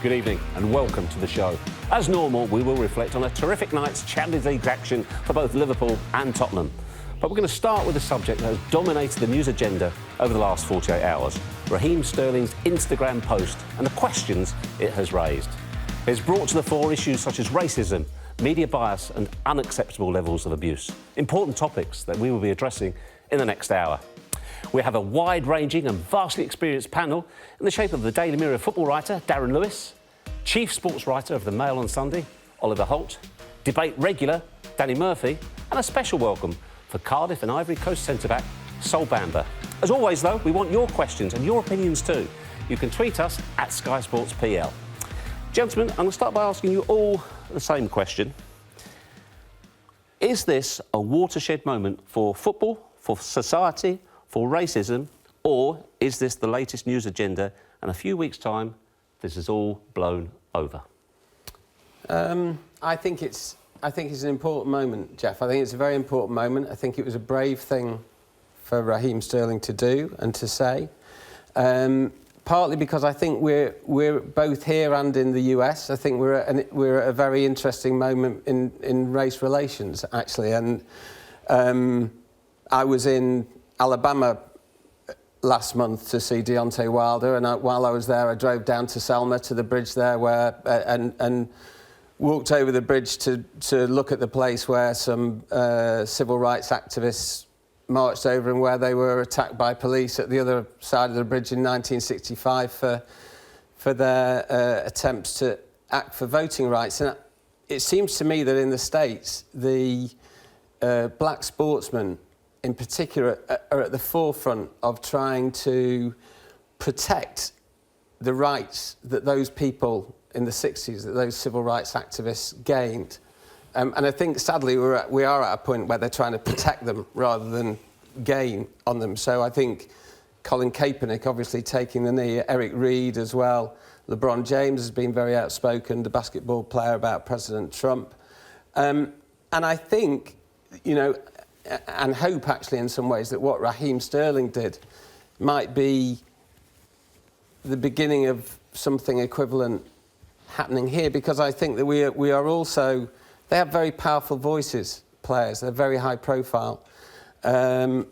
Good evening and welcome to the show. As normal, we will reflect on a terrific night's Champions League action for both Liverpool and Tottenham. But we're going to start with a subject that has dominated the news agenda over the last 48 hours. Raheem Sterling's Instagram post and the questions it has raised. It's brought to the fore issues such as racism, media bias and unacceptable levels of abuse. Important topics that we will be addressing in the next hour. We have a wide-ranging and vastly experienced panel in the shape of the Daily Mirror football writer Darren Lewis, chief sports writer of the Mail on Sunday, Oliver Holt, debate regular Danny Murphy, and a special welcome for Cardiff and Ivory Coast centre-back Sol Bamba. As always, though, we want your questions and your opinions too. You can tweet us at Sky Sports PL. Gentlemen, I'm going to start by asking you all the same question. Is this a watershed moment for football, for society, for racism, or is this the latest news agenda and a few weeks' time this is all blown over? I think it's an important moment, Geoff. I think it's a very important moment. I think it was a brave thing for Raheem Sterling to do and to say. Partly because I think we're both here and in the US. I think we're at a very interesting moment in race relations, actually. And I was in Alabama last month to see Deontay Wilder, and while I was there, I drove down to Selma to the bridge there, and walked over the bridge to look at the place where some civil rights activists marched over and where they were attacked by police at the other side of the bridge in 1965 for their attempts to act for voting rights. And it seems to me that in the States, the black sportsmen in particular are at the forefront of trying to protect the rights that those people in the 60s, that those civil rights activists gained. And I think, sadly, we are at a point where they're trying to protect them rather than gain on them. So I think Colin Kaepernick obviously taking the knee, Eric Reid as well. LeBron James has been very outspoken, the basketball player, about President Trump. And I think, you know, and hope actually in some ways that what Raheem Sterling did might be the beginning of something equivalent happening here, because I think that we are also, they have very powerful voices, players, they're very high profile. And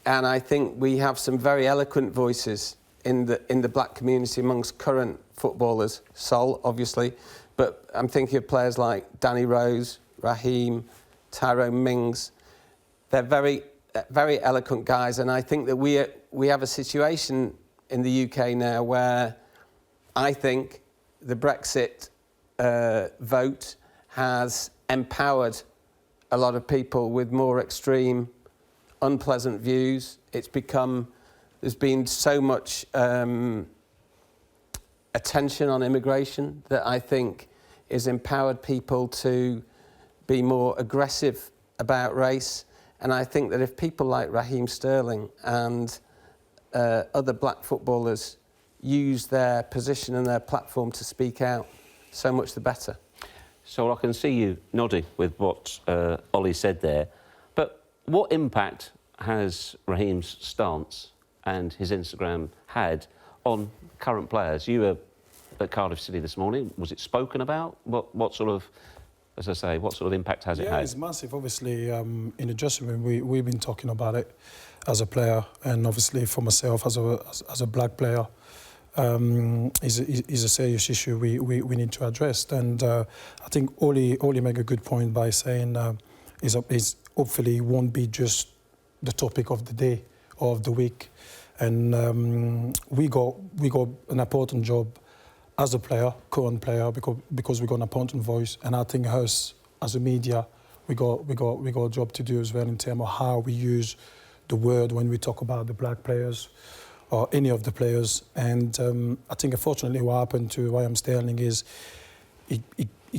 I think we have some very eloquent voices in the black community amongst current footballers, Sol, obviously, but I'm thinking of players like Danny Rose, Raheem, Tyrone Mings. They're very, very eloquent guys, and I think that we have a situation in the UK now where I think the Brexit vote has empowered a lot of people with more extreme, unpleasant views. There's been so much attention on immigration that I think has empowered people to be more aggressive about race. And I think that if people like Raheem Sterling and other black footballers use their position and their platform to speak out, so much the better. So I can see you nodding with what Ollie said there, but what impact has Raheem's stance and his Instagram had on current players? You were at Cardiff City this morning. Was it spoken about? What sort of, as I say, what sort of impact has it had? Yeah, it's massive. Obviously, in the dressing room, we've been talking about it as a player, and obviously for myself as a black player, is a serious issue we need to address. And I think Oli made a good point by saying is hopefully won't be just the topic of the day or of the week. And we got an important job as a player, current player, because we got an important voice. And I think us as a media, we got a job to do as well in terms of how we use the word when we talk about the black players or any of the players. And I think unfortunately what happened to Raheem Sterling is he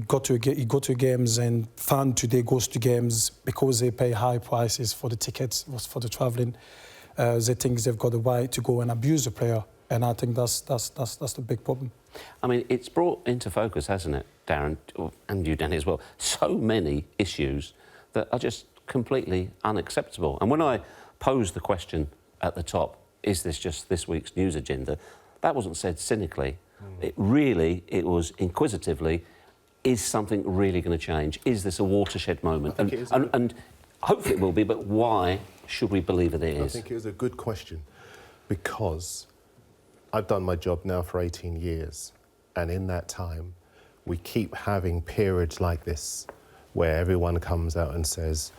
got to games, and fan today goes to games because they pay high prices for the tickets, for the travelling. They think they've got the right to go and abuse a player, and I think that's the big problem. I mean, it's brought into focus, hasn't it, Darren, and you, Danny, as well, so many issues that are just completely unacceptable. And when I posed the question at the top, is this just this week's news agenda, that wasn't said cynically. It was inquisitively, is something really going to change? Is this a watershed moment? And hopefully it will be, but why should we believe that it is? I think it was a good question, because I've done my job now for 18 years, and in that time, we keep having periods like this where everyone comes out and says,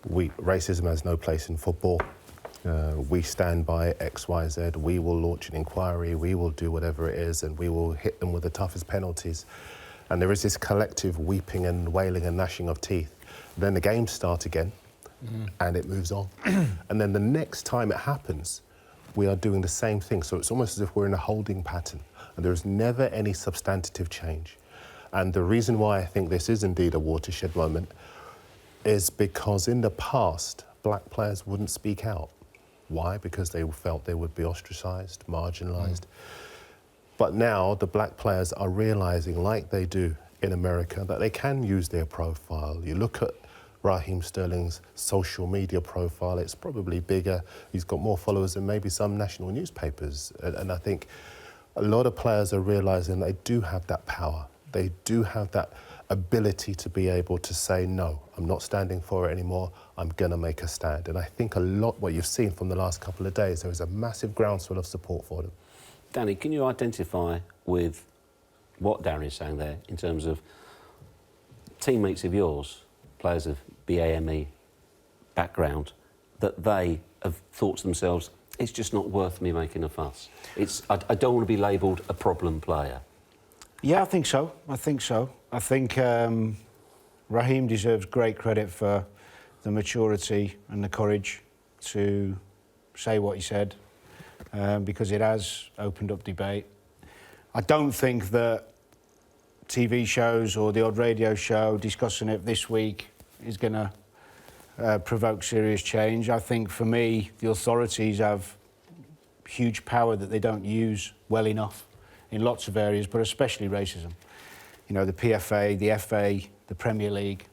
racism has no place in football. We stand by X, Y, Z. We will launch an inquiry. We will do whatever it is, and we will hit them with the toughest penalties. And there is this collective weeping and wailing and gnashing of teeth. Then the games start again, and it moves on. And then the next time it happens, we are doing the same thing. So it's almost as if we're in a holding pattern, and there is never any substantive change. And the reason why I think this is indeed a watershed moment is because in the past, black players wouldn't speak out. Why? Because they felt they would be ostracised, marginalised. But now the black players are realising, like they do in America, that they can use their profile. You look at Raheem Sterling's social media profile, it's probably bigger. He's got more followers than maybe some national newspapers. And I think a lot of players are realising they do have that power. They do have that ability to be able to say, no, I'm not standing for it anymore, I'm going to make a stand. And I think a lot what you've seen from the last couple of days, there is a massive groundswell of support for them. Danny, can you identify with what Darren is saying there in terms of teammates of yours, players of BAME background, that they have thought to themselves, it's just not worth me making a fuss? I don't want to be labelled a problem player. Yeah, I think so. I think Raheem deserves great credit for the maturity and the courage to say what he said, because it has opened up debate. I don't think that TV shows or the odd radio show discussing it this week is going to provoke serious change. I think, for me, the authorities have huge power that they don't use well enough in lots of areas, but especially racism. You know, the PFA, the FA, the Premier League,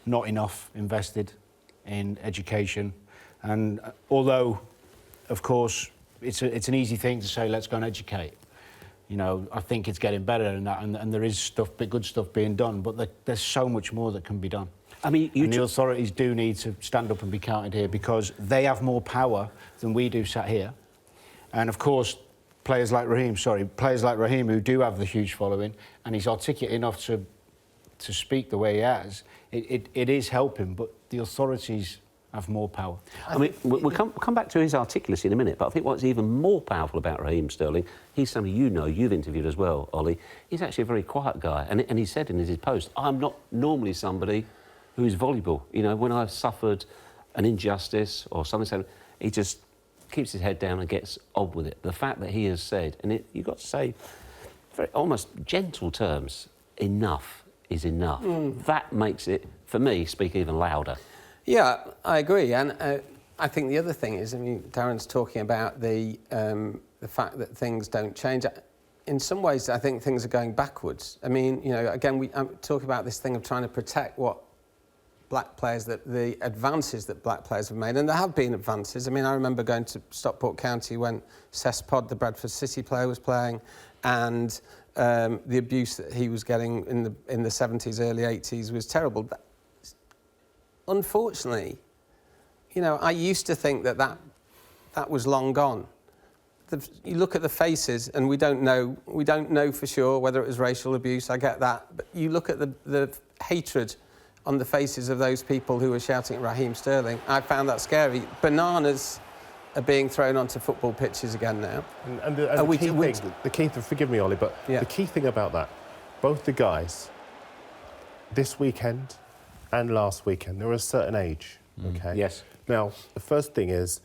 not enough invested in education. And although, of course, it's an easy thing to say, let's go and educate. You know, I think it's getting better than that, and there is good stuff being done, but there's so much more that can be done. I mean, the authorities do need to stand up and be counted here, because they have more power than we do sat here. And of course, players like Raheem who do have the huge following, and he's articulate enough to speak the way he has, it is helping, but the authorities have more power. I mean, we'll come back to his articulacy in a minute, but I think what's even more powerful about Raheem Sterling, he's somebody you've interviewed as well, Ollie. He's actually a very quiet guy, and he said in his post, I'm not normally somebody who is voluble. You know, when I've suffered an injustice or something, he just keeps his head down and gets on with it. The fact that he has said, and you've got to say, very almost gentle terms, enough is enough. That makes it, for me, speak even louder. Yeah, I agree. And I think the other thing is, I mean, Darren's talking about the fact that things don't change. In some ways, I think things are going backwards. I mean, you know, again, I'm talking about this thing of trying to protect what black players, the advances that black players have made, and there have been advances. I mean, I remember going to Stockport County when Cesspod, the Bradford City player, was playing, and the abuse that he was getting in the 70s, early 80s was terrible. But unfortunately, you know, I used to think that was long gone. You look at the faces, and we don't know for sure whether it was racial abuse. I get that, but you look at the hatred on the faces of those people who were shouting at Raheem Sterling. I found that scary. Bananas are being thrown onto football pitches again now. And the key thing, forgive me, Ollie, but the key thing about that, both the guys, this weekend and last weekend, they're a certain age, okay? Yes. Now, the first thing is,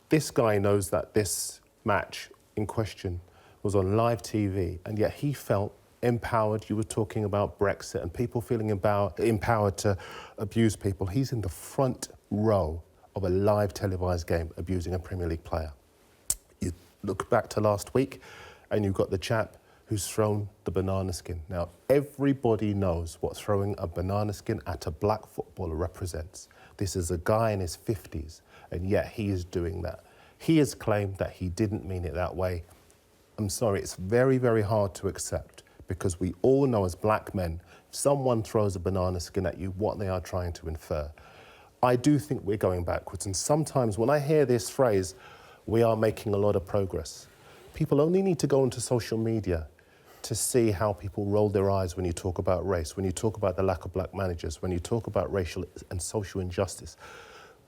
this guy knows that this match in question was on live TV, and yet he felt empowered. You were talking about Brexit and people feeling empowered to abuse people. He's in the front row of a live televised game abusing a Premier League player. You look back to last week and you've got the chap who's thrown the banana skin. Now, everybody knows what throwing a banana skin at a black footballer represents. This is a guy in his 50s, and yet he is doing that. He has claimed that he didn't mean it that way. I'm sorry, it's very, very hard to accept because we all know as black men, if someone throws a banana skin at you, what they are trying to infer. I do think we're going backwards, and sometimes when I hear this phrase, we are making a lot of progress, people only need to go onto social media to see how people roll their eyes when you talk about race, when you talk about the lack of black managers, when you talk about racial and social injustice.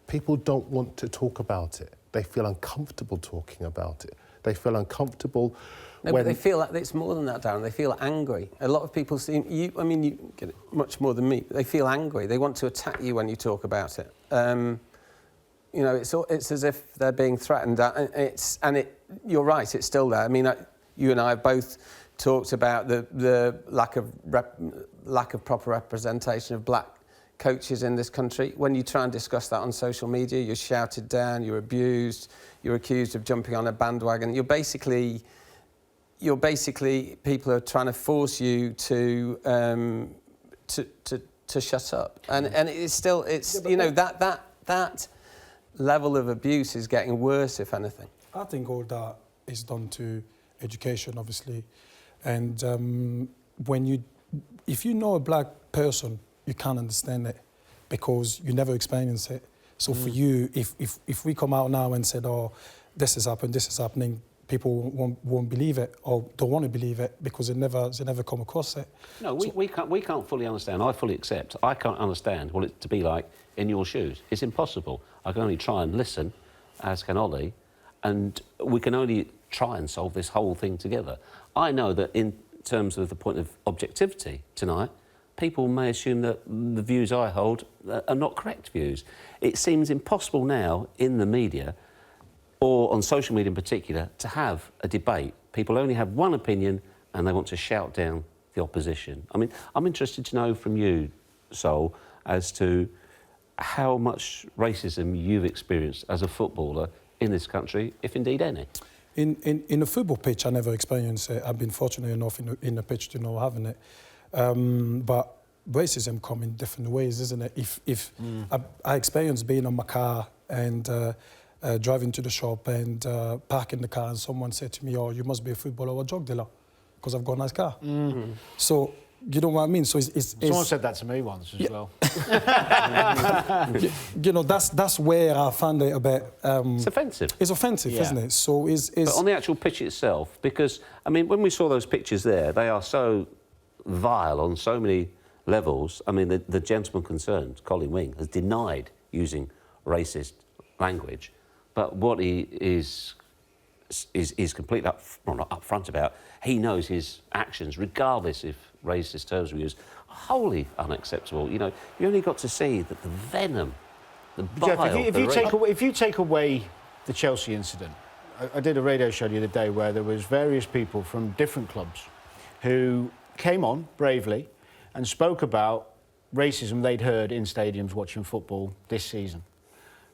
People don't want to talk about it. They feel uncomfortable talking about it. They feel uncomfortable No, when... but they feel like it's more than that, Darren. They feel angry. A lot of people seem... you get it much more than me. They feel angry. They want to attack you when you talk about it. You know, it's as if they're being threatened. You're right, it's still there. I mean, you and I have both talked about the lack of proper representation of black coaches in this country. When you try and discuss that on social media, you're shouted down, you're abused, you're accused of jumping on a bandwagon. You're basically people are trying to force you to shut up, and it's still you know that level of abuse is getting worse, if anything. I think all that is done to education, obviously, and if you know a black person, you can't understand it because you never experience it. So for you, if we come out now and said, "Oh, this is happening," people won't believe it or don't want to believe it because they never come across it. No, we can't fully understand. I fully accept. I can't understand what it's to be like in your shoes. It's impossible. I can only try and listen, as can Ollie, and we can only try and solve this whole thing together. I know that in terms of the point of objectivity tonight, people may assume that the views I hold are not correct views. It seems impossible now in the media, or on social media in particular, to have a debate. People only have one opinion and they want to shout down the opposition. I mean, I'm interested to know from you, Sol, as to how much racism you've experienced as a footballer in this country, if indeed any. In a football pitch, I never experienced it. I've been fortunate enough in a pitch to know having it. But racism come in different ways, isn't it? If I experienced being on my car and driving to the shop and parking the car, and someone said to me, "Oh, you must be a footballer or a drug dealer because I've got a nice car." Mm-hmm. So you know what I mean? So someone said that to me once as well. You know, that's where I found it a bit. It's offensive. It's offensive, isn't it? So But on the actual pitch itself, because I mean, when we saw those pictures there, they are so vile on so many levels. I mean, the gentleman concerned, Colin Wing, has denied using racist language, but what he is completely not upfront about. He knows his actions, regardless if racist terms were used, are wholly unacceptable. You know, you only got to see that the venom, the bile. Jeff, if you take away the Chelsea incident, I did a radio show the other day where there was various people from different clubs who came on bravely and spoke about racism they'd heard in stadiums watching football this season.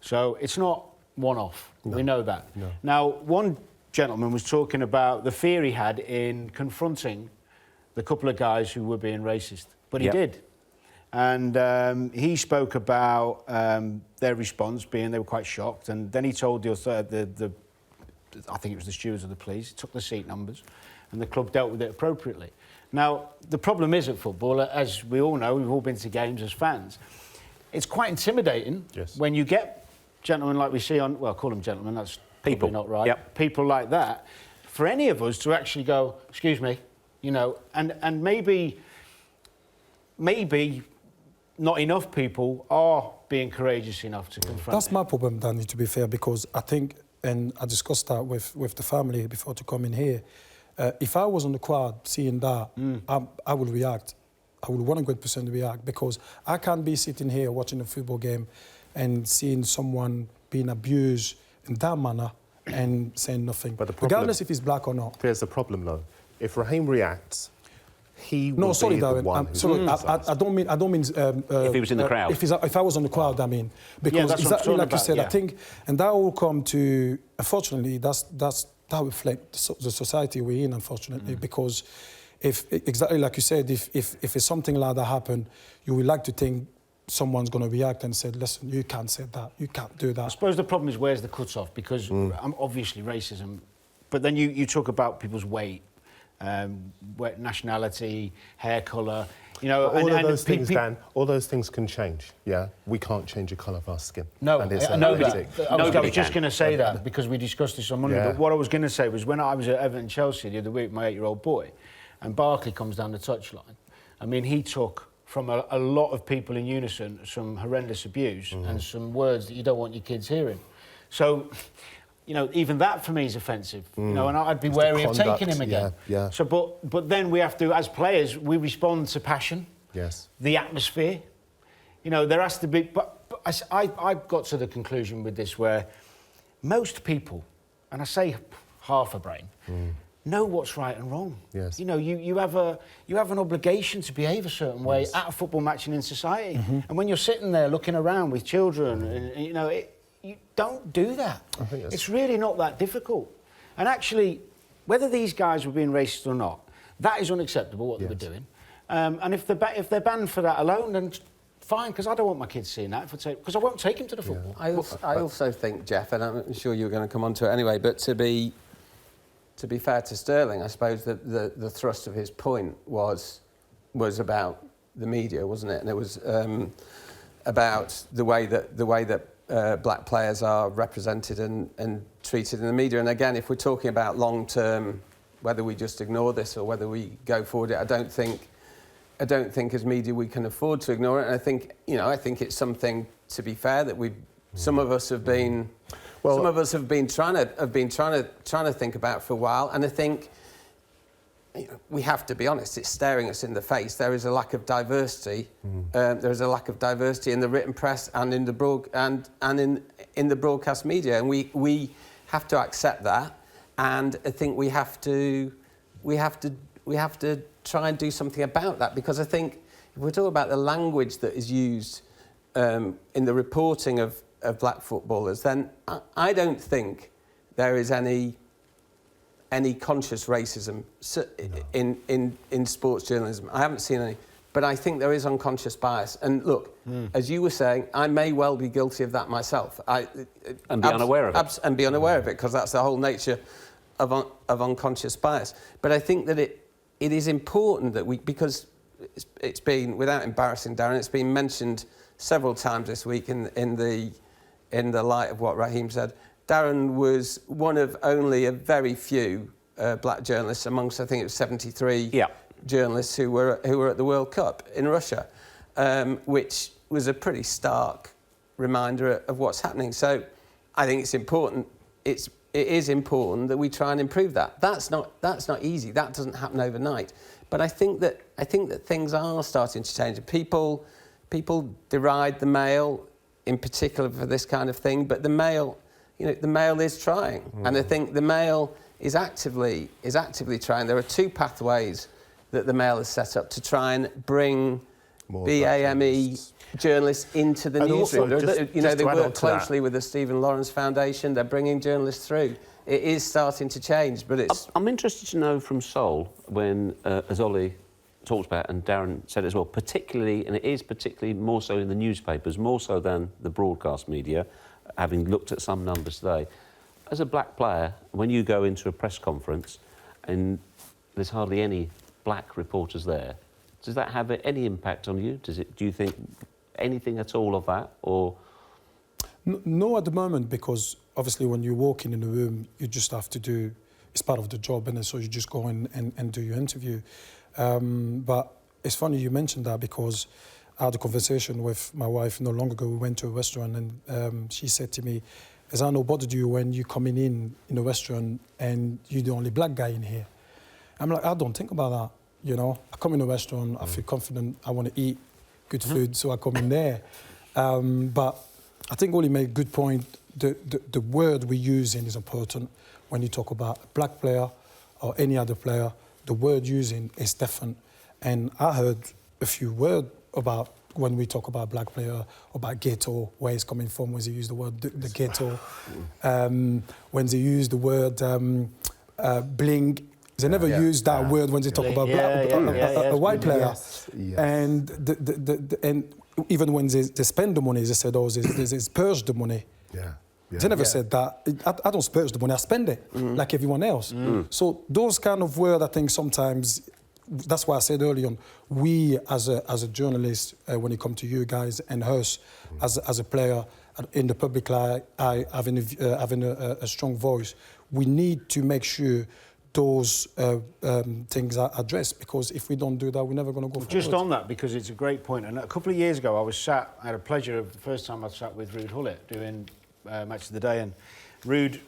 So it's not one-off. No. We know that. No. Now, one gentleman was talking about the fear he had in confronting the couple of guys who were being racist, but he did. And he spoke about their response being they were quite shocked, and then he told I think it was the stewards of the police, took the seat numbers, and the club dealt with it appropriately. Now, the problem is at football, as we all know, we've all been to games as fans, it's quite intimidating when you get gentlemen like we see on, well, call them gentlemen, that's probably not right, people like that, for any of us to actually go, excuse me, you know, and maybe not enough people are being courageous enough to confront That's my problem, Danny, to be fair, because I think, and I discussed that with the family before to come in here, if I was on the crowd seeing that, I would react. I would 100% react, because I can't be sitting here watching a football game and seeing someone being abused in that manner and saying nothing, regardless if he's black or not. There's the problem, though. If Raheem reacts, he will be the Darren, one I don't mean. If he was in the crowd. If I was on the crowd, I mean, because exactly like you said, I think, and that will come to. Unfortunately, that reflects the society we're in. Unfortunately, because if exactly like you said, if it's something like that happen, you would like to think someone's going to react and say, listen, you can't say that, you can't do that. I suppose the problem is where's the cut-off, because obviously racism But then you talk about people's weight, nationality, hair colour. You know, all of those things, Dan, all those things can change, yeah? We can't change the colour of our skin. No, and it's I know that. Nobody I was just can. going to say that because we discussed this on Monday. Yeah. But what I was going to say was when I was at Everton Chelsea the other week, my 8-year-old boy, and Barkley comes down the touchline. I mean, he took from a lot of people in unison some horrendous abuse and some words that you don't want your kids hearing. So, you know, even that for me is offensive. You know, and I'd be wary of taking him again. Yeah. So, but then we have to, as players, we respond to passion. Yes. The atmosphere. You know, there has to be... But I got to the conclusion with this where most people, and I say half a brain, know what's right and wrong. Yes. You know, you have an obligation to behave a certain way at a football match and in society. And when you're sitting there looking around with children, and you know, you don't do that. I think It's really not that difficult. And actually, whether these guys were being racist or not, that is unacceptable, what they were doing. And if they're banned for that alone, then fine, because I don't want my kids seeing that, because I won't take them to the football. I also think, Geoff, and I'm sure you were going to come on to it anyway, but to be fair to Sterling, I suppose that the thrust of his point was about the media, wasn't it? And it was about the way that black players are represented and treated in the media. And again, if we're talking about long-term, whether we just ignore this or whether we go forward, I don't think as media we can afford to ignore it. And I think it's something, to be fair, that some of us have been trying to think about for a while. And I think we have to be honest, it's staring us in the face. There is a lack of diversity. There is a lack of diversity in the written press and in the in the broadcast media, and we have to accept that. And I think we have to try and do something about that, because I think if we're talking about the language that is used in the reporting of black footballers, then I don't think there is any conscious racism in sports journalism. I haven't seen any, but I think there is unconscious bias. And look, as you were saying, I may well be guilty of that myself. And be unaware of it. And be unaware of it, because that's the whole nature of unconscious bias. But I think that it is important that because it's been, without embarrassing Darren, it's been mentioned several times this week in the light of what Raheem said. Darren was one of only a very few black journalists amongst, I think it was 73 journalists who were at the World Cup in Russia, which was a pretty stark reminder of what's happening. So I think it's important. It is important that we try and improve that. That's not easy. That doesn't happen overnight. But I think that things are starting to change. People deride the Mail in particular for this kind of thing, but the Mail is trying, and I think the Mail is actively trying. There are two pathways that the Mail has set up to try and bring more BAME journalists into the newsroom. They work closely with the Stephen Lawrence Foundation. They're bringing journalists through. It is starting to change, but it's... I'm interested to know from Sol, when, as Ollie talked about, and Darren said as well, particularly, and it is particularly more so in the newspapers, more so than the broadcast media, having looked at some numbers today. As a black player, when you go into a press conference and there's hardly any black reporters there, does that have any impact on you? Do you think anything at all of that, or...? No, at the moment, because obviously when you walk in the room, you just have to do... It's part of the job, and so you just go in and do your interview. But it's funny you mentioned that, because I had a conversation with my wife not long ago. We went to a restaurant, and she said to me, "As I know, what do you when you coming in a restaurant and you're the only black guy in here?" I'm like, I don't think about that. You know, I come in a restaurant, I feel confident, I want to eat good food, so I come in there. But I think Ollie made a good point. The word we're using is important when you talk about a black player or any other player. The word using is different. And I heard a few words about when we talk about black player, about ghetto, where it's coming from, when they use the word the ghetto, when they use the word bling. They never use that word when they talk about a white player. Yes. And and even when they spend the money, they said, "Oh, they purge the money." Yeah. They never said that. I don't splurge the money, I spend it like everyone else. So those kind of words, I think sometimes, that's why I said earlier on, we as a journalist, when it comes to you guys and us as a player in the public eye, having a strong voice, we need to make sure those things are addressed, because if we don't do that, we're never going to go forward. Just on that, because it's a great point, and a couple of years ago I had a pleasure of the first time I sat with Ruud Gullit doing Match of the Day, and Ruud,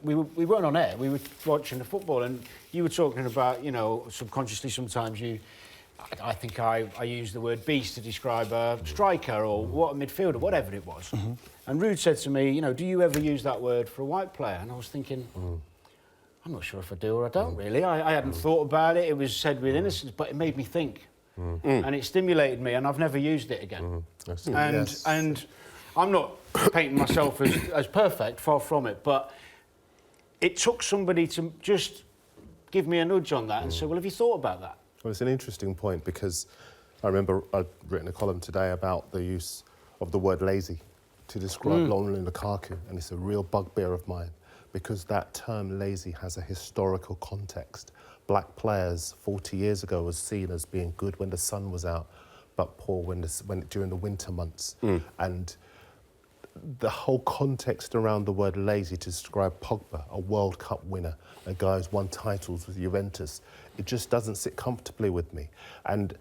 we weren't on air, we were watching the football, and you were talking about, you know, subconsciously sometimes I think I used the word beast to describe a striker or what a midfielder, whatever it was. And Ruud said to me, you know, do you ever use that word for a white player? And I was thinking, I'm not sure if I do or I don't really. I hadn't thought about it. It was said with innocence, but it made me think. And it stimulated me, and I've never used it again. And I'm not painting myself as perfect, far from it, but it took somebody to just give me a nudge on that and say, well, have you thought about that? Well, it's an interesting point, because I remember I'd written a column today about the use of the word lazy to describe Romelu Lukaku, and it's a real bugbear of mine, because that term lazy has a historical context. Black players 40 years ago was seen as being good when the sun was out, but poor during the winter months. And the whole context around the word lazy to describe Pogba, a World Cup winner, a guy who's won titles with Juventus, it just doesn't sit comfortably with me. And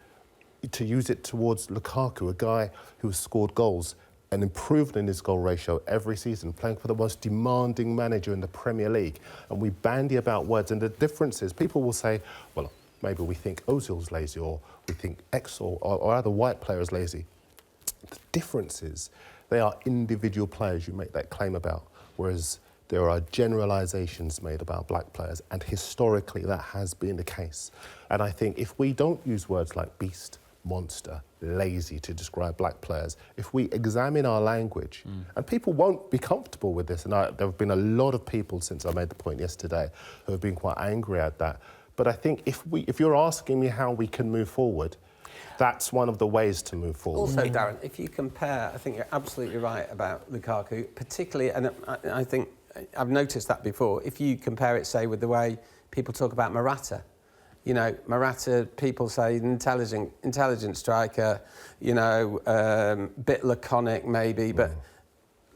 to use it towards Lukaku, a guy who has scored goals and improved in his goal ratio every season, playing for the most demanding manager in the Premier League, and we bandy about words, and the difference is people will say, well, maybe we think Ozil's lazy, or we think X or other white players lazy. The difference is they are individual players you make that claim about, whereas there are generalisations made about black players, and historically that has been the case. And I think if we don't use words like beast, monster, lazy to describe black players, if we examine our language, and people won't be comfortable with this, and there have been a lot of people since I made the point yesterday who have been quite angry at that, but I think if you're asking me how we can move forward, that's one of the ways to move forward. Also, Darren, if you compare, I think you're absolutely right about Lukaku, particularly, and I think I've noticed that before, if you compare it, say, with the way people talk about Morata. You know, Morata, people say intelligent striker, you know, bit laconic maybe, but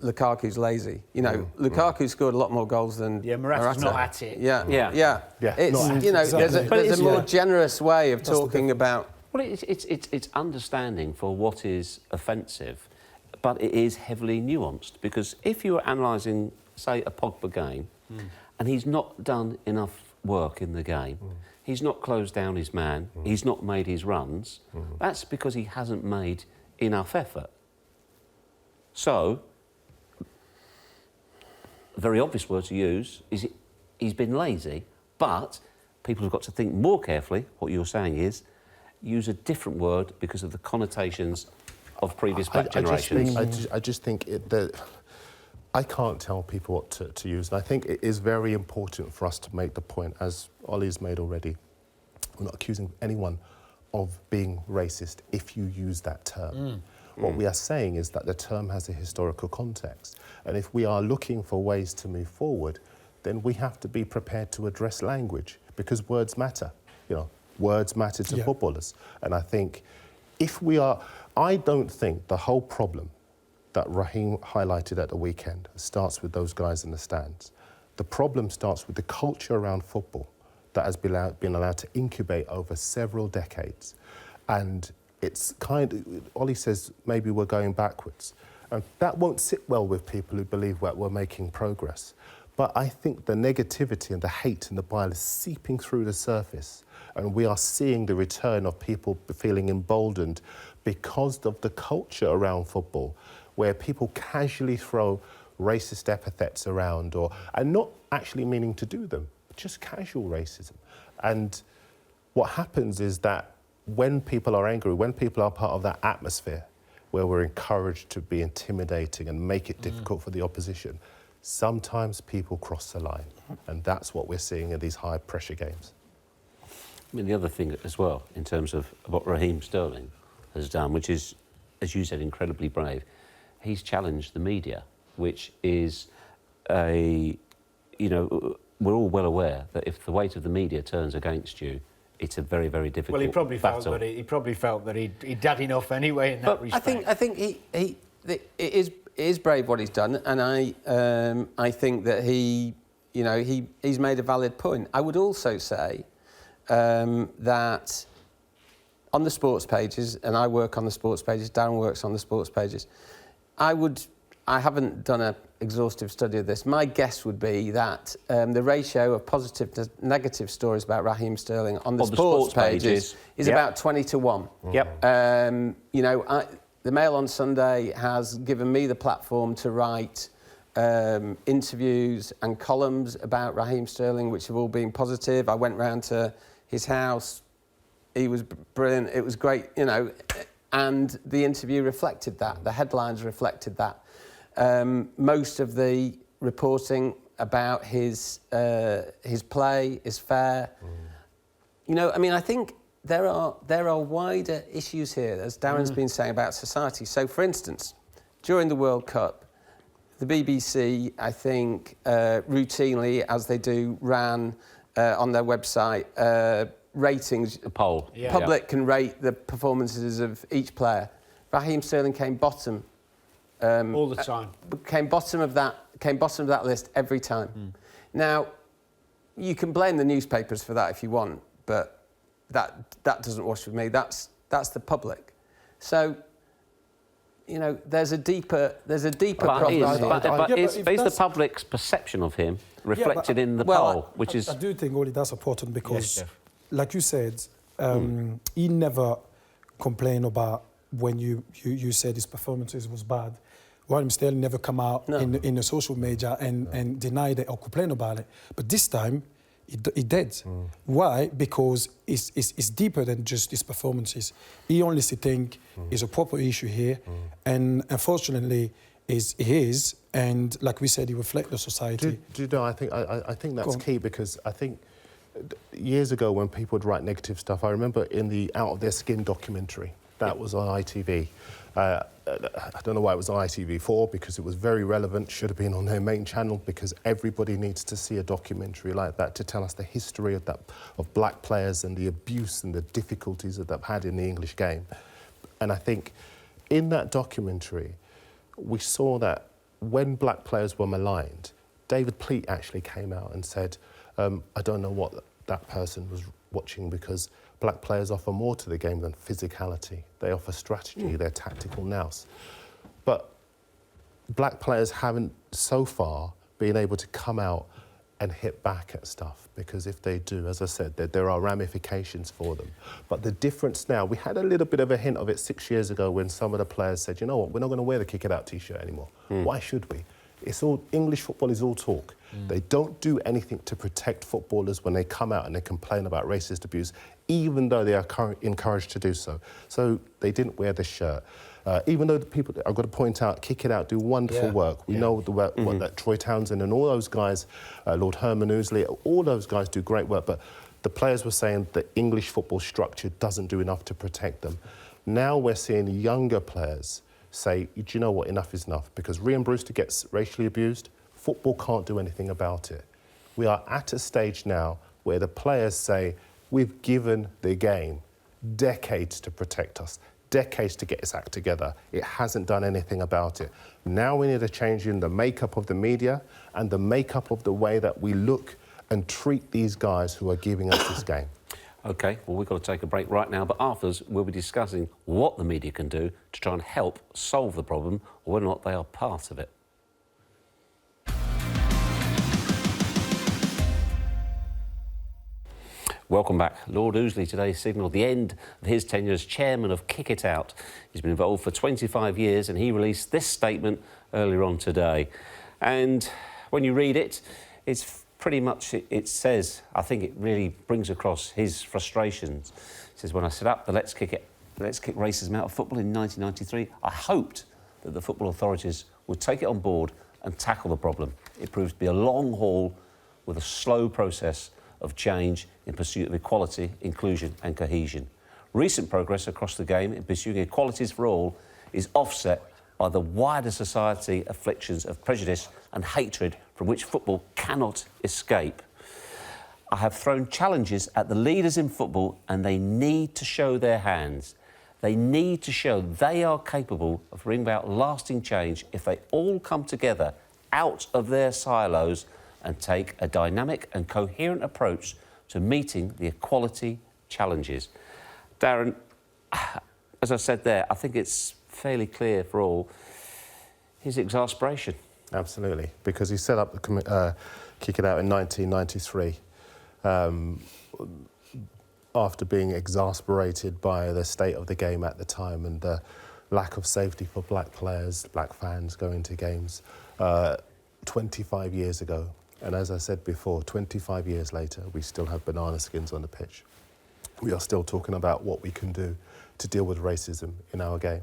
Lukaku's lazy. You know, Lukaku scored a lot more goals than Morata's Morata. not at it. Yeah. It's, you know, Exactly. there's a more generous way of talking about... Well, it's understanding for what is offensive, but it is heavily nuanced, because if you are analysing, say, a Pogba game, and he's not done enough work in the game, he's not closed down his man, he's not made his runs, that's because he hasn't made enough effort. So, a very obvious word to use is he's been lazy, but people have got to think more carefully. What you're saying is, use a different word because of the connotations of previous black generations. I just think that I can't tell people what to use. And I think it is very important for us to make the point, as Ollie's made already. We're not accusing anyone of being racist if you use that term. What we are saying is that the term has a historical context. And if we are looking for ways to move forward, then we have to be prepared to address language, because words matter. You know, words matter to footballers. And I think I don't think the whole problem that Raheem highlighted at the weekend starts with those guys in the stands. The problem starts with the culture around football that has been allowed to incubate over several decades. And it's Ollie says maybe we're going backwards. And that won't sit well with people who believe that we're making progress. But I think the negativity and the hate and the bile is seeping through the surface. And we are seeing the return of people feeling emboldened because of the culture around football, where people casually throw racist epithets around, and not actually meaning to do them, but just casual racism. And what happens is that when people are angry, when people are part of that atmosphere where we're encouraged to be intimidating and make it difficult for the opposition, sometimes people cross the line. And that's what we're seeing in these high-pressure games. I mean, the other thing as well, in terms of what Raheem Sterling has done, which is, as you said, incredibly brave, he's challenged the media which is a, you know, we're all well aware that if the weight of the media turns against you, it's a very, very difficult Well, he probably battle. felt that he'd done enough anyway in that respect. I think it is brave what he's done, and I think that he's made a valid point. I would also say that on the sports pages, and I work on the sports pages, Darren works on the sports pages, I haven't done an exhaustive study of this. My guess would be that the ratio of positive to negative stories about Raheem Sterling on the sports pages is about 20 to 1. Yep. The Mail on Sunday has given me the platform to write interviews and columns about Raheem Sterling, which have all been positive. I went round to his house. He was brilliant. It was great, you know, and the interview reflected that. The headlines reflected that. Most of the reporting about his play is fair. You know, I mean, I think there are wider issues here, as Darren's been saying, about society. So, for instance, during the World Cup, the BBC, I think, routinely, as they do, ran on their website ratings. A poll. The public can rate the performances of each player. Raheem Sterling came bottom. All the time. Came bottom of that list every time. Now, you can blame the newspapers for that if you want, but that doesn't wash with me. That's the public. So, you know, there's a deeper problem here. But is the public's perception of him reflected in the poll, which is... I do think, Ollie, that's important because, Yes, like you said, he never complained about when you said his performances was bad. Raheem Sterling never come out in the social media and denied it or complain about it. But this time, he did. Why? Because it's deeper than just his performances. He honestly think is a proper issue here, and unfortunately, is his. And like we said, he reflects the society. Do you know? I think that's key, because I think years ago when people would write negative stuff, I remember in the Out of Their Skin documentary that was on ITV. I don't know why it was on ITV4, because it was very relevant, should have been on their main channel, because everybody needs to see a documentary like that to tell us the history of black players and the abuse and the difficulties that they've had in the English game. And I think in that documentary, we saw that when black players were maligned, David Pleat actually came out and said, I don't know what that person was watching, because black players offer more to the game than physicality. They offer strategy, they're tactical nous. But black players haven't so far been able to come out and hit back at stuff, because if they do, as I said, there are ramifications for them. But the difference now, we had a little bit of a hint of it 6 years ago when some of the players said, you know what, we're not going to wear the kick it out t-shirt anymore. Why should we? It's all, English football is all talk. They don't do anything to protect footballers when they come out and they complain about racist abuse, even though they are encouraged to do so. So they didn't wear the shirt. Even though the people, I've got to point out, Kick It Out do wonderful work. We know the work that Troy Townsend and all those guys, Lord Herman Ousley, all those guys do great work. But the players were saying that English football structure doesn't do enough to protect them. Now we're seeing younger players say, do you know what, enough is enough. Because Rhian Brewster gets racially abused, football can't do anything about it. We are at a stage now where the players say, we've given the game decades to protect us, decades to get its act together. It hasn't done anything about it. Now we need a change in the makeup of the media and the makeup of the way that we look and treat these guys who are giving us this game. OK, well, we've got to take a break right now, but afterwards we'll be discussing what the media can do to try and help solve the problem, or whether or not they are part of it. Welcome back. Lord Ousley today signalled the end of his tenure as chairman of Kick It Out. He's been involved for 25 years and he released this statement earlier on today. And when you read it, it's pretty much, it says, I think it really brings across his frustrations. It says, when I set up the Let's Kick Racism Out of Football in 1993, I hoped that the football authorities would take it on board and tackle the problem. It proved to be a long haul with a slow process of change in pursuit of equality, inclusion and cohesion. Recent progress across the game in pursuing equalities for all is offset by the wider society afflictions of prejudice and hatred from which football cannot escape. I have thrown challenges at the leaders in football and they need to show their hands. They need to show they are capable of bringing about lasting change if they all come together out of their silos and take a dynamic and coherent approach to meeting the equality challenges. Darren, as I said there, I think it's fairly clear for all his exasperation. Absolutely, because he set up the Kick It Out in 1993 after being exasperated by the state of the game at the time and the lack of safety for black players, black fans going to games 25 years ago. And as I said before, 25 years later, we still have banana skins on the pitch. We are still talking about what we can do to deal with racism in our game.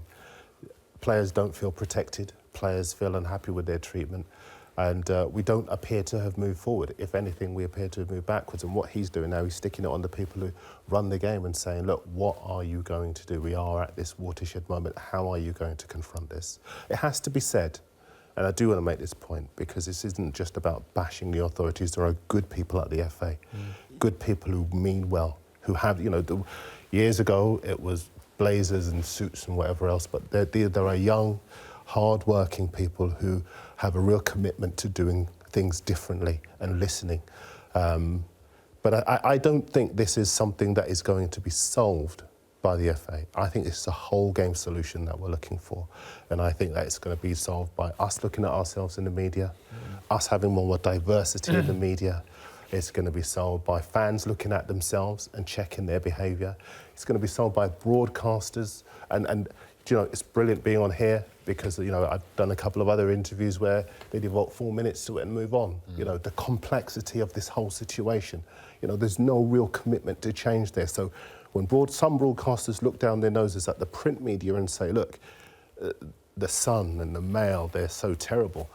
Players don't feel protected. Players feel unhappy with their treatment. And we don't appear to have moved forward. If anything, we appear to have moved backwards. And what he's doing now, he's sticking it on the people who run the game and saying, look, what are you going to do? We are at this watershed moment. How are you going to confront this? It has to be said, and I do want to make this point, because this isn't just about bashing the authorities. There are good people at the FA, good people who mean well, who have, you know, years ago it was blazers and suits and whatever else, but there are young, hard-working people who have a real commitment to doing things differently and listening. But I don't think this is something that is going to be solved by the FA. I think it's a whole game solution that we're looking for. And I think that it's going to be solved by us looking at ourselves in the media, us having more diversity in the media. It's going to be solved by fans looking at themselves and checking their behaviour. It's going to be solved by broadcasters. And you know, it's brilliant being on here because, you know, I've done a couple of other interviews where they devote 4 minutes to it and move on. You know, the complexity of this whole situation. You know, there's no real commitment to change there. So when some broadcasters look down their noses at the print media and say, look, the Sun and the Mail, they're so terrible,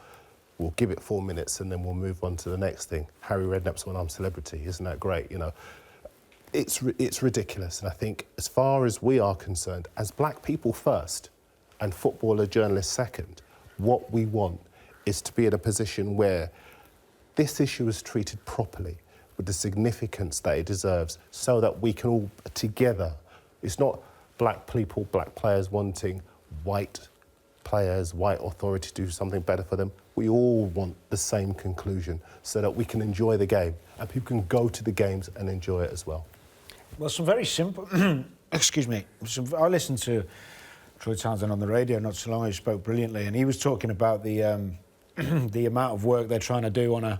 we'll give it 4 minutes and then we'll move on to the next thing. Harry Redknapp's When I'm Celebrity, isn't that great? You know, it's ridiculous. And I think as far as we are concerned, as black people first and footballer journalists second, what we want is to be in a position where this issue is treated properly with the significance that it deserves so that we can all together, it's not black people, black players wanting white players, white authority to do something better for them. We all want the same conclusion so that we can enjoy the game and people can go to the games and enjoy it as well. Well, some very simple... excuse me. I listened to Troy Townsend on the radio not so long ago. He spoke brilliantly, and he was talking about the the amount of work they're trying to do on a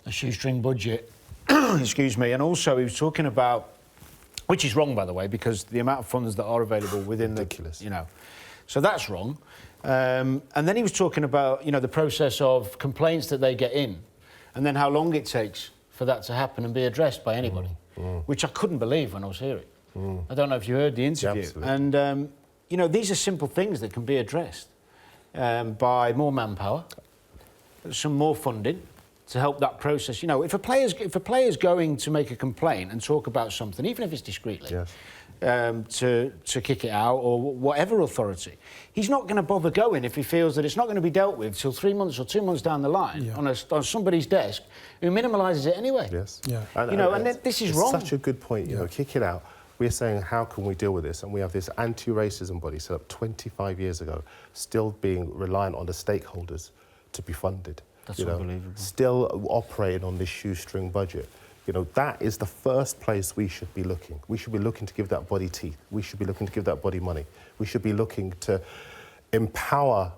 shoestring budget. Excuse me. And also he was talking about, which is wrong, by the way, because the amount of funds that are available within Ridiculous. you know, so that's wrong. And then he was talking about, you know, the process of complaints that they get in, and then how long it takes for that to happen and be addressed by anybody, which I couldn't believe when I was hearing. I don't know if you heard the interview. Yeah, and, you know, these are simple things that can be addressed by more manpower, some more funding to help that process. You know, if a player's going to make a complaint and talk about something, even if it's discreetly, Yes. to kick it out or whatever authority, he's not going to bother going if he feels that it's not going to be dealt with till 3 months or 2 months down the line on somebody's desk who minimalises it anyway. Yes. Yeah. You know, and this is wrong. Such a good point. You know, kick it out. We're saying, how can we deal with this? And we have this anti-racism body set up 25 years ago, still being reliant on the stakeholders to be funded. That's unbelievable. Still operating on this shoestring budget. You know, that is the first place we should be looking. We should be looking to give that body teeth. We should be looking to give that body money. We should be looking to empower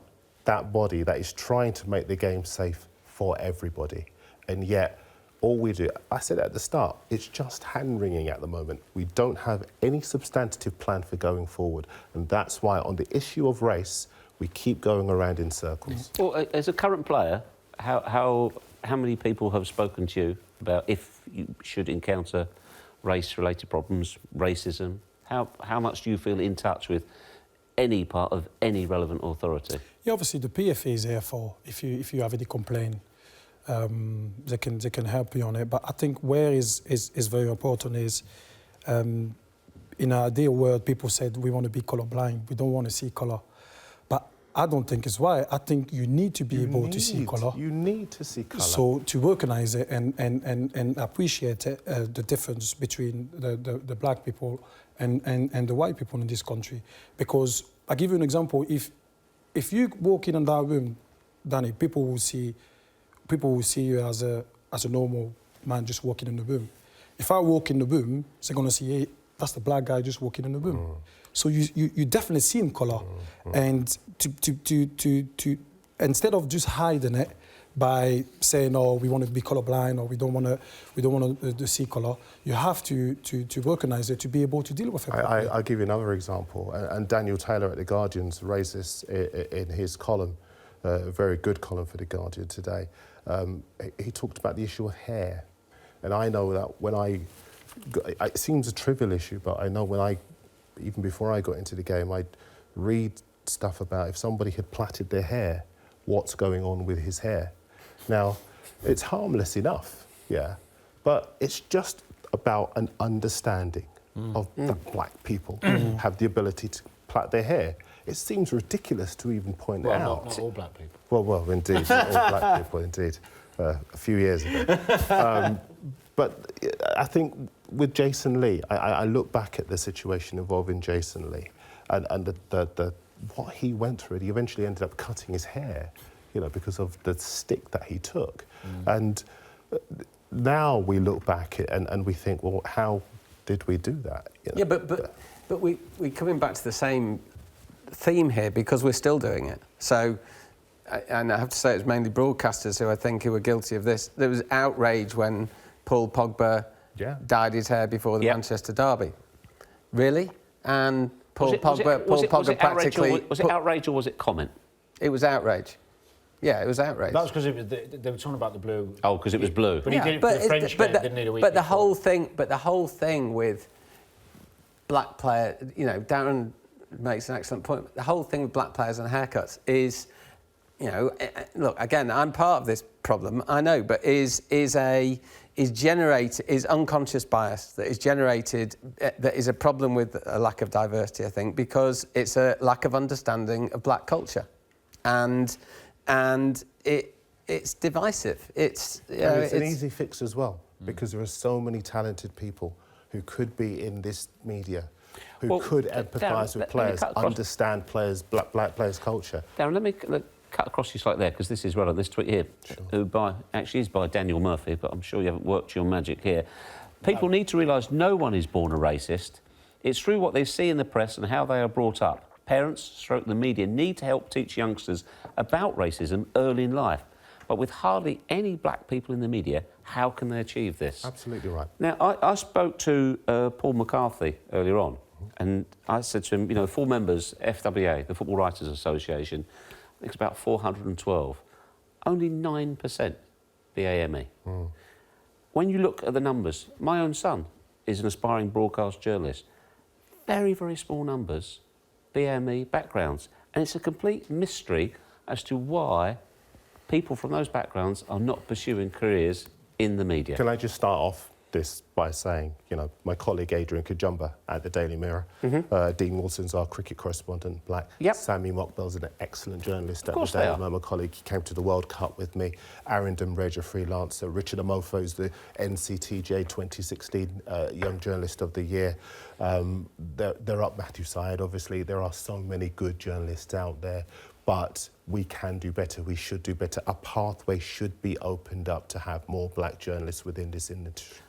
that body that is trying to make the game safe for everybody. And yet, all we do, I said at the start, it's just hand-wringing at the moment. We don't have any substantive plan for going forward. And that's why on the issue of race, we keep going around in circles. Well, as a current player, how many people have spoken to you about if you should encounter race-related problems, racism? How much do you feel in touch with any part of any relevant authority? Yeah, obviously the PFA is there for if you have any complaint, they can help you on it. But I think where is very important is in our ideal world, people said we want to be colourblind, we don't want to see colour. But I don't think it's right. I think you need to be able to see colour. You need to see colour. So to recognise it and appreciate it, the difference between the black people and the white people in this country. Because I'll give you an example. If you walk in that room, Danny, people will see you as a normal man just walking in the room. If I walk in the room, they're going to see, hey, that's the black guy just walking in the room. So you definitely see in colour, and to instead of just hiding it by saying, oh, we want to be colourblind or we don't want to see colour, you have to recognise it to be able to deal with it. I'll give you another example, and Daniel Taylor at The Guardian's raised this in his column, a very good column for The Guardian today. He talked about the issue of hair, and I know that it seems a trivial issue, but I know even before I got into the game, I'd read stuff about if somebody had plaited their hair, what's going on with his hair. Now, it's harmless enough, yeah, but it's just about an understanding of that black people have the ability to plait their hair. It seems ridiculous to even point it out. Not all black people. Well, indeed, not all black people, indeed, a few years ago. But I think with Jason Lee, I look back at the situation involving Jason Lee and the what he went through. He eventually ended up cutting his hair, because of the stick that he took. And now we look back and we think, well, how did we do that? Yeah, but we coming back to the same theme here because we're still doing it. So, and I have to say it's mainly broadcasters who were guilty of this. There was outrage when Paul Pogba dyed his hair before the Manchester derby. Really? And Paul Pogba practically... Was it outrage or was it comment? It was outrage. Yeah, it was outrage. That was because they were talking about the blue. Oh, because it was blue. But he did it for the French game, didn't he, a week But the before? whole thing with black player, Darren makes an excellent point. The whole thing with black players and haircuts is, look, again, I'm part of this problem, I know, but is unconscious bias that is generated, that is a problem with a lack of diversity, I think, because it's a lack of understanding of black culture, and it's divisive. It's an easy fix as well, because there are so many talented people who could be in this media, who could empathise with players, understand players, black players' culture. Darren, let me cut across you slightly there, because this is relevant. This tweet here, actually is by Daniel Murphy, but I'm sure you haven't worked your magic here. People need to realise no one is born a racist. It's through what they see in the press and how they are brought up. Parents, the media, need to help teach youngsters about racism early in life. But with hardly any black people in the media, how can they achieve this? Absolutely right. Now, I spoke to Paul McCarthy earlier on, and I said to him, full members, FWA, the Football Writers Association, I think it's about 412, only 9% BAME. When you look at the numbers, my own son is an aspiring broadcast journalist. Very, very small numbers, BAME backgrounds. And it's a complete mystery as to why people from those backgrounds are not pursuing careers in the media. Can I just start off this by saying, my colleague Adrian Kajumba at the Daily Mirror, Dean Wilson's our cricket correspondent, black. Sammy Mockbell's an excellent journalist at the Daily Mirror, my colleague. He came to the World Cup with me. Arindam Raj, a freelancer. Richard Amofo's the NCTJ 2016 Young Journalist of the Year. They're up Matthew Syed, obviously. There are so many good journalists out there. But we can do better, we should do better. A pathway should be opened up to have more black journalists within this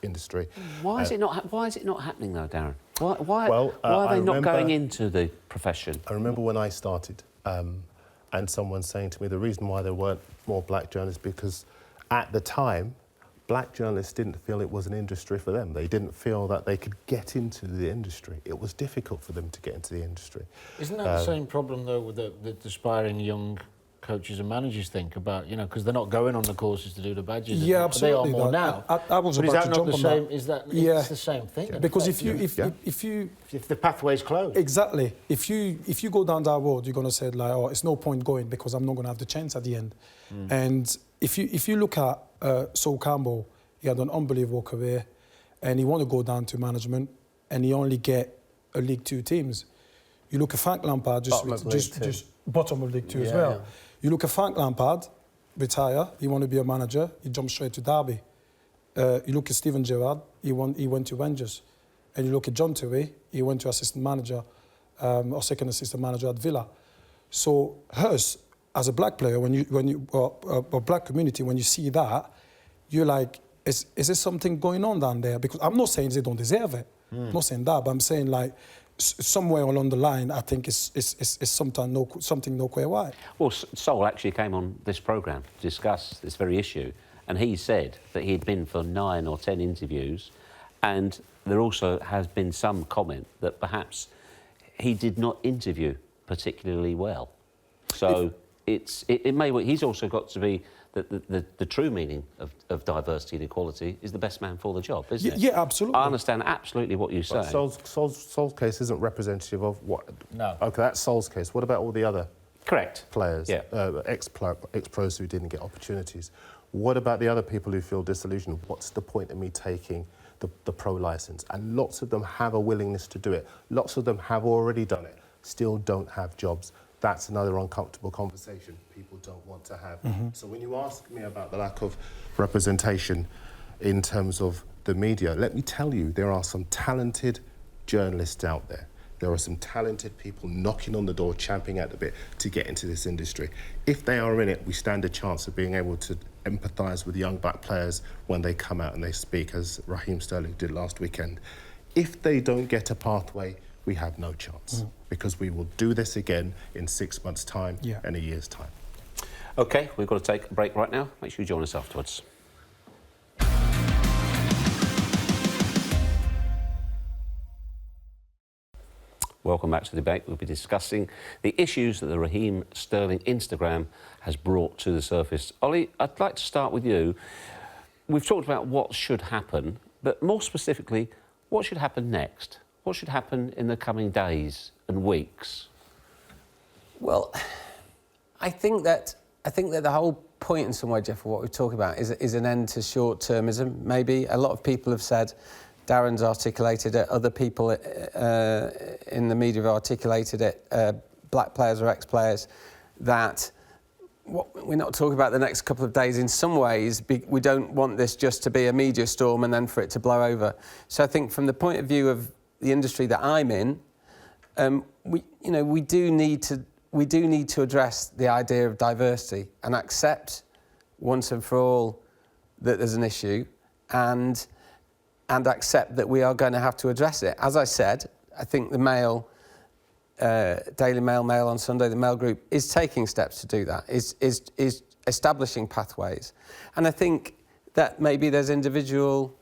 industry. Why is it not happening though, Darren? Why are they not going into the profession? I remember when I started and someone saying to me the reason why there weren't more black journalists because at the time black journalists didn't feel it was an industry for them. They didn't feel that they could get into the industry. It was difficult for them to get into the industry. Isn't that the same problem, though, with the aspiring young coaches and managers think about, because they're not going on the courses to do the badges? Yeah, absolutely. They are more now. I was about to jump on that. Is that it's the same thing? Because if the pathway's closed. Exactly. If you go down that road, you're going to say, it's no point going because I'm not going to have the chance at the end. And if you look at Sol Campbell, he had an unbelievable career and he wanted to go down to management and he only get a League Two teams. You look at Frank Lampard, bottom of League Two as Yeah, well. yeah. You look at Frank Lampard, retire, he want to be a manager, he jumped straight to Derby. You look at Steven Gerrard, he went to Rangers. And you look at John Terry, he went to assistant manager, or second assistant manager at Villa. So us, as a black player, or black community, when you see that, you're like, is there something going on down there? Because I'm not saying they don't deserve it. I'm not saying that, but I'm saying like somewhere along the line, I think it's something not quite right. Well, Sol actually came on this programme to discuss this very issue, and he said that he'd been for 9 or 10 interviews, and there also has been some comment that perhaps he did not interview particularly well. So it may. He's also got to be the true meaning of diversity and equality is the best man for the job, isn't it? Yeah, absolutely. I understand absolutely what you say. But Sol's case isn't representative of what... No. OK, that's Sol's case. What about all the other Correct. players, Yeah. ex-pros who didn't get opportunities? What about the other people who feel disillusioned? What's the point of me taking the pro licence? And lots of them have a willingness to do it. Lots of them have already done it, still don't have jobs. That's another uncomfortable conversation people don't want to have. So when you ask me about the lack of representation in terms of the media, let me tell you, there are some talented journalists out there. There are some talented people knocking on the door, champing at the bit to get into this industry. If they are in it, we stand a chance of being able to empathise with young black players when they come out and they speak, as Raheem Sterling did last weekend. If they don't get a pathway, we have no chance, because we will do this again in 6 months' time and a year's time. OK, we've got to take a break right now. Make sure you join us afterwards. Welcome back to the debate. We'll be discussing the issues that the Raheem Sterling Instagram has brought to the surface. Ollie, I'd like to start with you. We've talked about what should happen, but more specifically, what should happen next? What should happen in the coming days and weeks? Well, I think that the whole point in some way, Geoff, of what we're talking about is an end to short-termism, maybe. A lot of people have said, Darren's articulated it, other people in the media have articulated it, black players or ex-players, that we're not talking about the next couple of days. In some ways, we don't want this just to be a media storm and then for it to blow over. So I think from the point of view of the industry that I'm in, we do need to address the idea of diversity and accept once and for all that there's an issue and accept that we are going to have to address it. As I said, I think the Mail, Daily Mail on Sunday, the Mail Group is taking steps to do that, is establishing pathways. And I think that maybe there's individual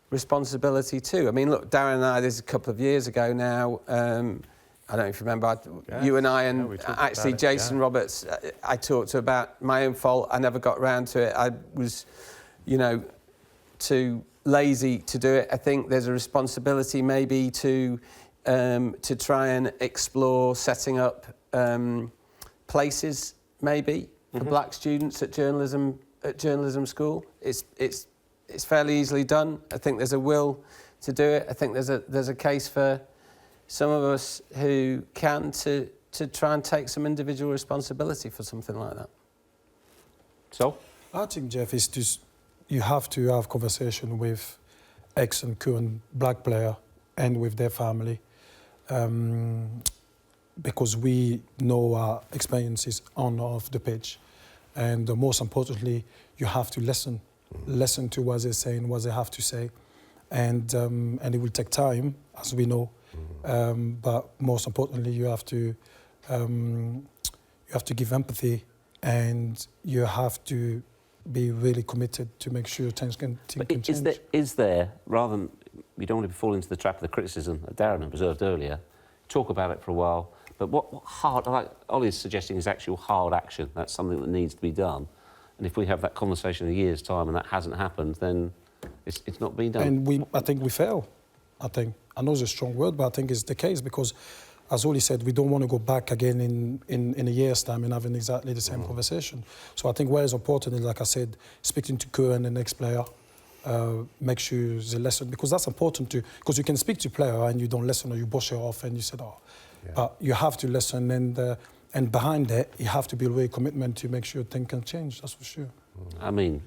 responsibility too. I mean, look, Darren and I, this is a couple of years ago now, I don't know if you remember, you and I and actually Jason Roberts, I talked to about my own fault. I never got around to it. I was, too lazy to do it. I think there's a responsibility maybe to try and explore setting up places maybe for black students at journalism school. It's fairly easily done. I think there's a will to do it. I think there's a case for some of us who can to try and take some individual responsibility for something like that. So? I think, Geoff, is just you have to have conversation with ex and current black player and with their family, because we know our experiences on and off the pitch, and most importantly, you have to listen to what they're saying, what they have to say, and it will take time, as we know, but most importantly, you have to give empathy, and you have to be really committed to make sure things can change. Is there, rather than, you don't want to fall into the trap of the criticism that Darren observed earlier, talk about it for a while, but what hard, like Ollie's suggesting, is actual hard action. That's something that needs to be done. And if we have that conversation in a year's time and that hasn't happened, then it's not being done. And I think we fail. I know it's a strong word, but I think it's the case because, as Ollie said, we don't want to go back again in a year's time and having exactly the same conversation. So I think what is important is, like I said, speaking to current and ex-player, make sure the lesson, because that's important too, because you can speak to player and you don't listen or you brush it off and you said, but you have to listen, and And behind that, you have to build a commitment to make sure things can change, that's for sure. I mean,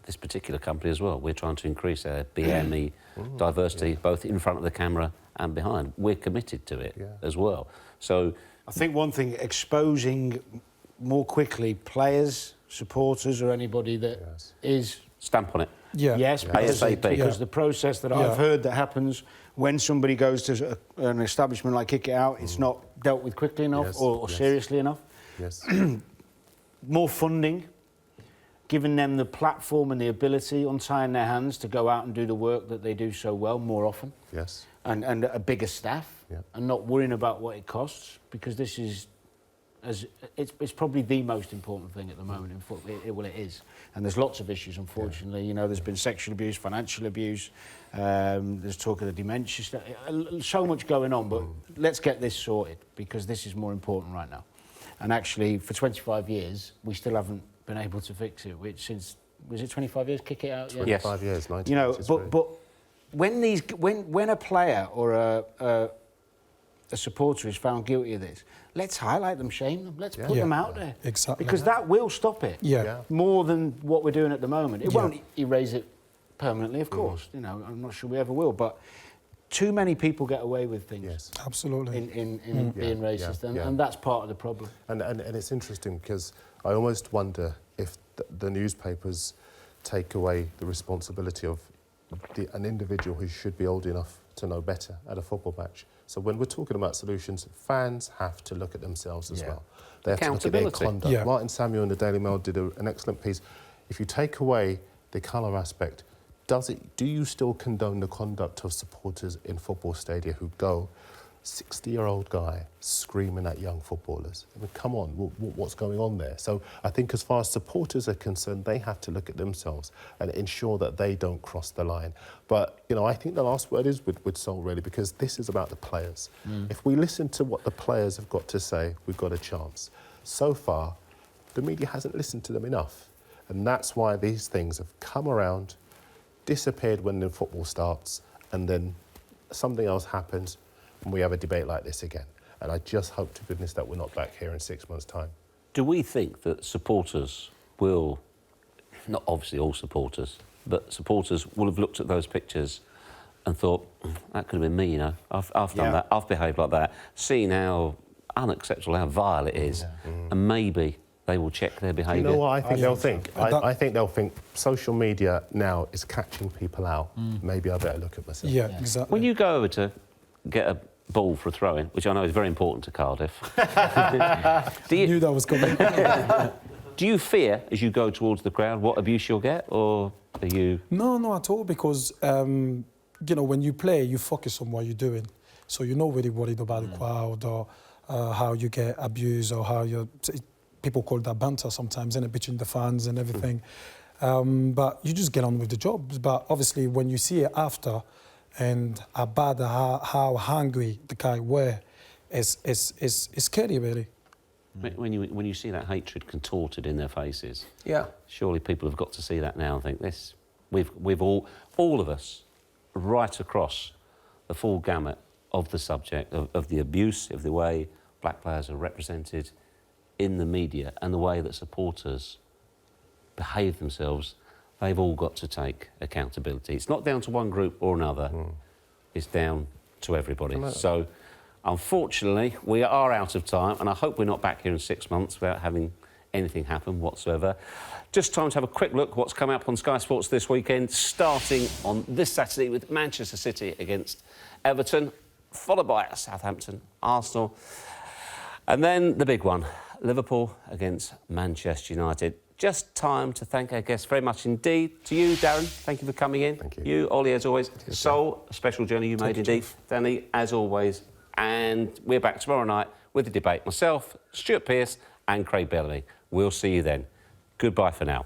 this particular company as well, we're trying to increase our BME diversity, both in front of the camera and behind. We're committed to it as well. So I think one thing, exposing more quickly players, supporters, or anybody that is... Stamp on it. Yeah. Yes, because the process that I've heard that happens when somebody goes to an establishment like Kick It Out, it's not dealt with quickly enough or seriously enough. Yes. More funding, giving them the platform and the ability, untying their hands to go out and do the work that they do so well more often. Yes. And a bigger staff, and not worrying about what it costs, because this is... it's probably the most important thing at the moment in football. Well, it is, and there's lots of issues. Unfortunately, you know, there's been sexual abuse, financial abuse. There's talk of the dementia stuff. So much going on, but let's get this sorted because this is more important right now. And actually, for 25 years, we still haven't been able to fix it. Which since was it 25 years? Kick It Out. 25 years, 19. You know, but when a player or a supporter is found guilty of this, let's highlight them, shame them, let's put them out there. Exactly. Because that will stop it. More than what we're doing at the moment. It won't erase it permanently, of course. You know, I'm not sure we ever will, but too many people get away with things. Yes. Absolutely. In being racist, and that's part of the problem. And it's interesting because I almost wonder if the newspapers take away the responsibility of an individual who should be old enough to know better at a football match. So when we're talking about solutions, fans have to look at themselves as well. They have to look at their conduct. Martin Samuel in the Daily Mail did an excellent piece. If you take away the colour aspect, do you still condone the conduct of supporters in football stadia who go 60-year-old guy screaming at young footballers? I mean, come on, what's going on there? So I think as far as supporters are concerned, they have to look at themselves and ensure that they don't cross the line. But, you know, I think the last word is with Sol, really, because this is about the players. If we listen to what the players have got to say, we've got a chance. So far, the media hasn't listened to them enough. And that's why these things have come around, disappeared when the football starts, and then something else happens, and we have a debate like this again. And I just hope to goodness that we're not back here in 6 months' time. do we think that supporters will, not obviously all supporters, but supporters will have looked at those pictures and thought, that could have been me, you know, I've done that, I've behaved like that, seen how unacceptable, how vile it is, and maybe they will check their behaviour. You know what I think they'll think? I think they'll think social media now is catching people out. Maybe I better look at myself. Yeah, exactly. When you go over to get a ball for a throw-in, which I know is very important to Cardiff, do you knew that was coming. Do you fear, as you go towards the crowd, what abuse you'll get, or are you... No, not at all, because, you know, when you play, you focus on what you're doing. So you're not really worried about the crowd or how you get abused or how you're... People call that banter sometimes, isn't it, between the fans and everything. But you just get on with the job. But obviously, when you see it after and how bad, how hungry the guy were, it's scary, really. When you see that hatred contorted in their faces, yeah, surely people have got to see that now and think this. We've all of us, right across the full gamut of the subject of the abuse, of the way black players are represented in the media and the way that supporters behave themselves. They've all got to take accountability. It's not down to one group or another. It's down to everybody. So, unfortunately, we are out of time, and I hope we're not back here in 6 months without having anything happen whatsoever. Just time to have a quick look what's coming up on Sky Sports this weekend, starting on this Saturday with Manchester City against Everton, followed by Southampton, Arsenal, and then the big one, Liverpool against Manchester United. Just time to thank our guests very much indeed. To you, Darren, thank you for coming in. Thank you. You, Ollie, as always. Sol, a special journey you made indeed. Danny, as always. And we're back tomorrow night with the debate. Myself, Stuart Pearce and Craig Bellamy. We'll see you then. Goodbye for now.